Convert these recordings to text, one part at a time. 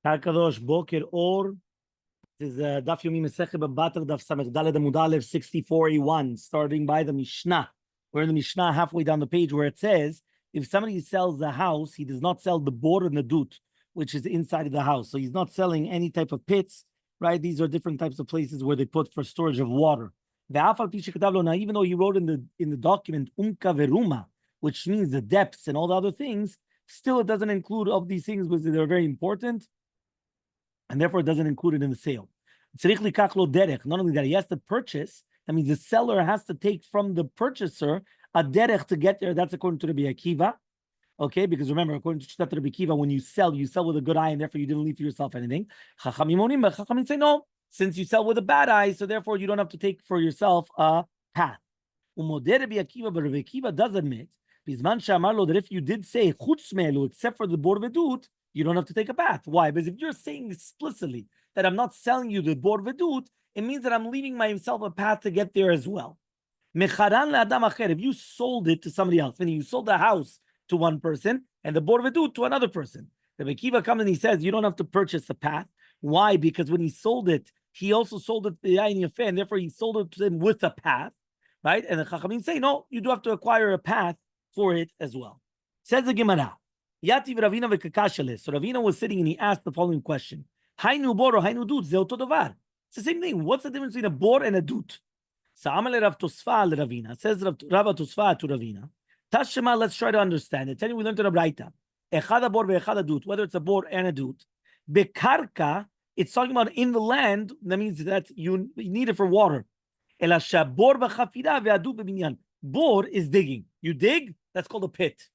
Kadosh Boker Or. This is Daf Yomi Masechet Batra Daf Samech 64A1, starting by the Mishnah. We're in the Mishnah halfway down the page where it says, if somebody sells the house, he does not sell the bor and the dut, which is inside of the house. So he's not selling any type of pits, right? These are different types of places where they put for storage of water. Now, even though he wrote in the document umka veruma, which means the depths and all the other things, still it doesn't include of these things because they're very important, and therefore it doesn't include it in the sale. Not only that, he has to purchase. That means the seller has to take from the purchaser a derech to get there. That's according to Rabbi Akiva. Okay, because remember, according to Rabbi Akiva, when you sell with a good eye, and therefore you didn't leave for yourself anything. Chachamim say no, since you sell with a bad eye, so therefore you don't have to take for yourself a path. But Rabbi Akiva does admit, that if you did say chutz me'elu, except for the bor vedut, you don't have to take a bath. Why? Because if you're saying explicitly that I'm not selling you the bor vedut, it means that I'm leaving myself a path to get there as well. If you sold it to somebody else, meaning you sold the house to one person and the bor vedut to another person, Rabbi Akiva comes and he says you don't have to purchase a path. Why? Because when he sold it, he also sold it to the Yain Yafeh, and therefore he sold it to him with a path, right? And the Chachamim say no, you do have to acquire a path for it as well. Says the Gemara. Yativ Ravina v'kakashale. So Ravina was sitting and he asked the following question: Hainu bor or hainu dut? Zeh oto davar. It's the same thing. What's the difference between a bor and a dut? Sa'amale Rav Tosfa al Ravina. Says Rav Tosfa to Ravina. Tashema. Let's try to understand it. Tell you we learned in a Braita. Echad bor ve'echad dut. Whether it's a bor and a dut. Bekarka. It's talking about in the land. That means that you need it for water. Ela shabor b'chafira ve'adut b'binyan. Bor is digging. You dig. That's called a pit.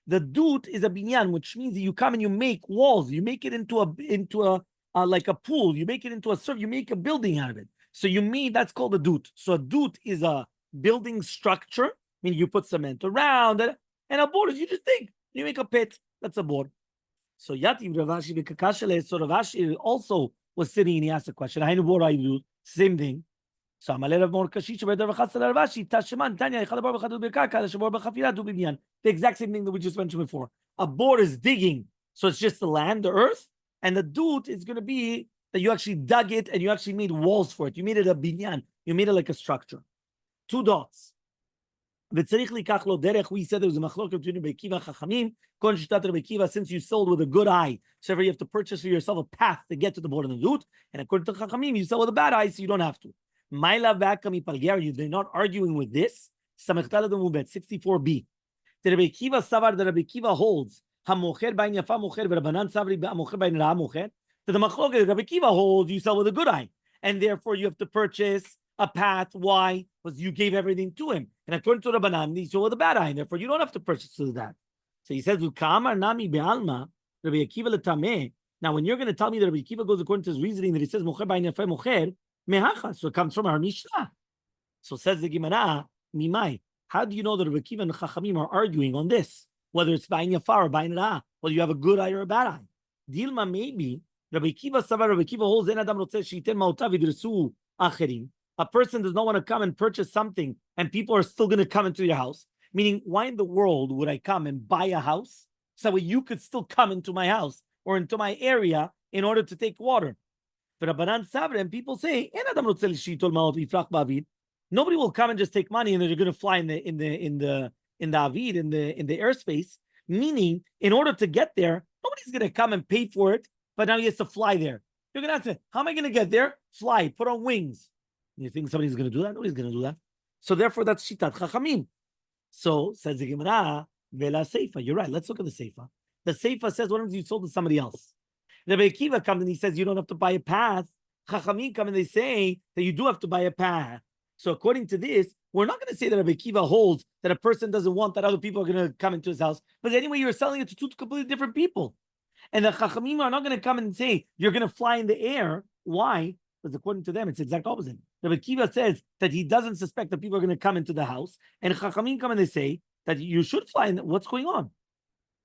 The dut is a binyan, which means that you come and you make walls. You make it into a like a pool. You make it into a surf. You make a building out of it. So that's called a dut. So a dut is a building structure, meaning you put cement around it, and a bor is you just dig. You make a pit. That's a bor. So Yativ Ravashi b'kakashale. So Ravashi also was sitting and he asked a question. Hainu bor hainu dut. Same thing. So the exact same thing that we just mentioned before. A bor is digging, so it's just the land, the earth, and the dut is going to be that you actually dug it and you actually made walls for it. You made it a binyan. You made it like a structure. 2 dots. We said there was a machlok between Rabbi Akiva and Chachamim. Since you sold with a good eye, so you have to purchase for yourself a path to get to the bor and the dut. And according to Chachamim, you sell with a bad eye, so you don't have to. They're not arguing with this. 64b. The Rabbi Akiva holds that the machlok Rabbi Akiva holds you sell with a good eye, and therefore you have to purchase a path. Why? Because you gave everything to him. And according to Rabbanan, he sold with a bad eye, and therefore you don't have to purchase that. So he says, Rabbi Akiva. Now, when you're going to tell me that Rabbi Akiva goes according to his reasoning that he says mocher b'ayin yafeh mocher, so it comes from our Mishnah. So says the Gemara, Mimai. How do you know that Rabbi Akiva and Chachamim are arguing on this? Whether it's b'ayin yafah or b'ayin ra, whether you have a good eye or a bad eye. Dilma maybe Rabbi Akiva holds en adam rotzeh sheiten ma'otav yidresu acherim. A person does not want to come and purchase something, and people are still going to come into your house. Meaning, why in the world would I come and buy a house so that you could still come into my house or into my area in order to take water? And people say, nobody will come and just take money and they're going to fly in the airspace. Meaning, in order to get there, nobody's going to come and pay for it, but now he has to fly there. You're going to have to, how am I going to get there? Fly, put on wings. You think somebody's going to do that? Nobody's going to do that. So therefore, that's shitat chachamim. So says the Gemara, vela seifa. You're right. Let's look at the seifa. The seifa says, what if you sold to somebody else? Rabbi Akiva comes and he says you don't have to buy a path. Chachamim come and they say that you do have to buy a path. So according to this, we're not going to say that Rabbi Akiva holds that a person doesn't want that other people are going to come into his house. But anyway, you're selling it to 2 completely different people. And the Chachamim are not going to come and say you're going to fly in the air. Why? Because according to them, it's the exact opposite. Rabbi Akiva says that he doesn't suspect that people are going to come into the house. And Chachamim come and they say that you should fly in. What's going on?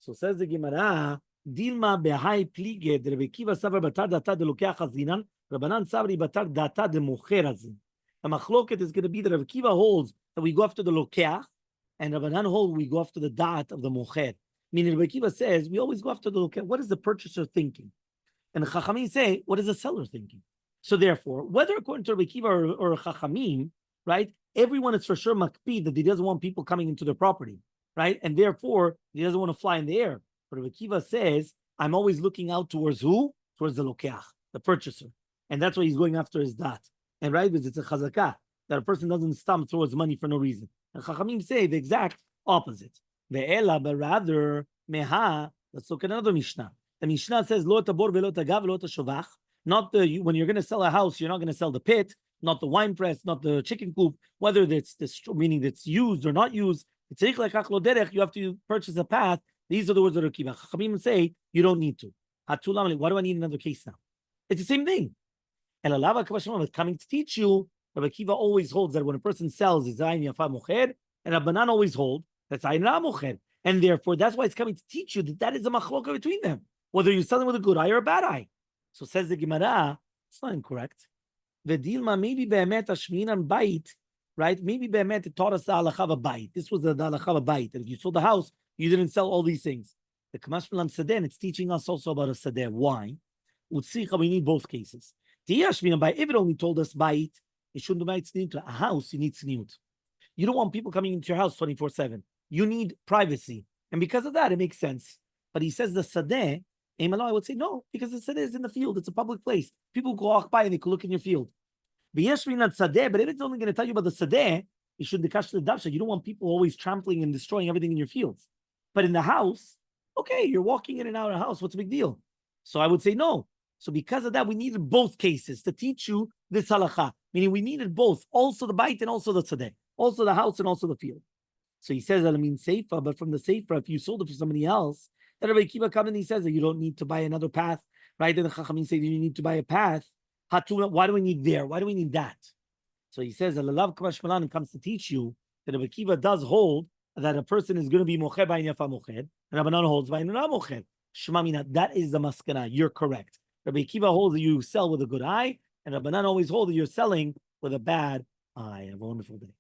So says the Gemara, Dilma behai plige, Rabbi Akiva savar batar data de lokeach hazinan, Rabbanan sabri batar data de mocher hazin. The machloket is going to be that Rabbi Akiva holds that we go after the lokeach, and Rabbanan hold we go after the dat of the mocher. Meaning Rabbi Akiva says we always go after the lokeach. What is the purchaser thinking? And the Chachamim say, what is the seller thinking? So therefore, whether according to Rabbi Kiva or Chachamim, right, everyone is for sure makpid that he doesn't want people coming into their property, right? And therefore, he doesn't want to fly in the air. But Rabbi Kiva says, I'm always looking out towards who? Towards the lokeach, the purchaser. And that's why he's going after his dat. And right, because it's a chazakah, that a person doesn't stump towards money for no reason. And Chachamim say the exact opposite. Ve'ela, but rather, meha, let's look at another Mishnah. The Mishnah says, lo tabor ve'lo tagav ve'lo tashovach. Not the, when you're going to sell a house, you're not going to sell the pit, not the wine press, not the chicken coop, whether it's meaning it's used or not used. You have to purchase a path. These are the words of Rabbi Kiva. Chachamim say you don't need to. Why do I need another case now? It's the same thing. And Alava Kabashimon is coming to teach you. Rabbi Kiva always holds that when a person sells, it's Ayin Yafa Mocher, and Rabbanan always hold that's Ayin Ra Mocher. And therefore, that's why it's coming to teach you that is a machloka between them, whether you're selling with a good eye or a bad eye. So says the Gemara, it's not incorrect. The Dilma maybe be'emet ashminan bait, right? Maybe be'emet it taught us the halacha of a bait. This was the halacha of a bait. That if you sold the house, you didn't sell all these things. The Kamash Malam Sadeh, it's teaching us also about a Sadeh. Why? Utsicha, we need both cases. If it only told us bait, it shouldn't be tzniut. A house, you need tzniut. You don't want people coming into your house 24/7. You need privacy. And because of that, it makes sense. But he says the Sadeh, Elmaleh, I would say no, because the Sadeh is in the field. It's a public place. People go walk by and they can look in your field. But if it's only going to tell you about the Sadeh, you should dekash the Davsha. You don't want people always trampling and destroying everything in your fields. But in the house, okay, you're walking in and out of the house. What's the big deal? So I would say no. So because of that, we needed both cases to teach you this halacha. Meaning we needed both, also the bait and also the Sadeh, also the house and also the field. So he says, I mean, seifa, but from the seifa, if you sold it for somebody else, then Rabbi Kiva comes and he says that you don't need to buy another path, right? Then the Chachamim say you need to buy a path. Why do we need there? Why do we need that? So he says, Alalav Kamash Malan comes to teach you that Rabbi Kiva does hold that a person is going to be mocher by yafa mocher, and Rabbanan holds by nuna mocher. Shema, that is the maskana. You're correct. Rabbi Kiva holds that you sell with a good eye, and Rabbanan always hold that you're selling with a bad eye. Have a wonderful day.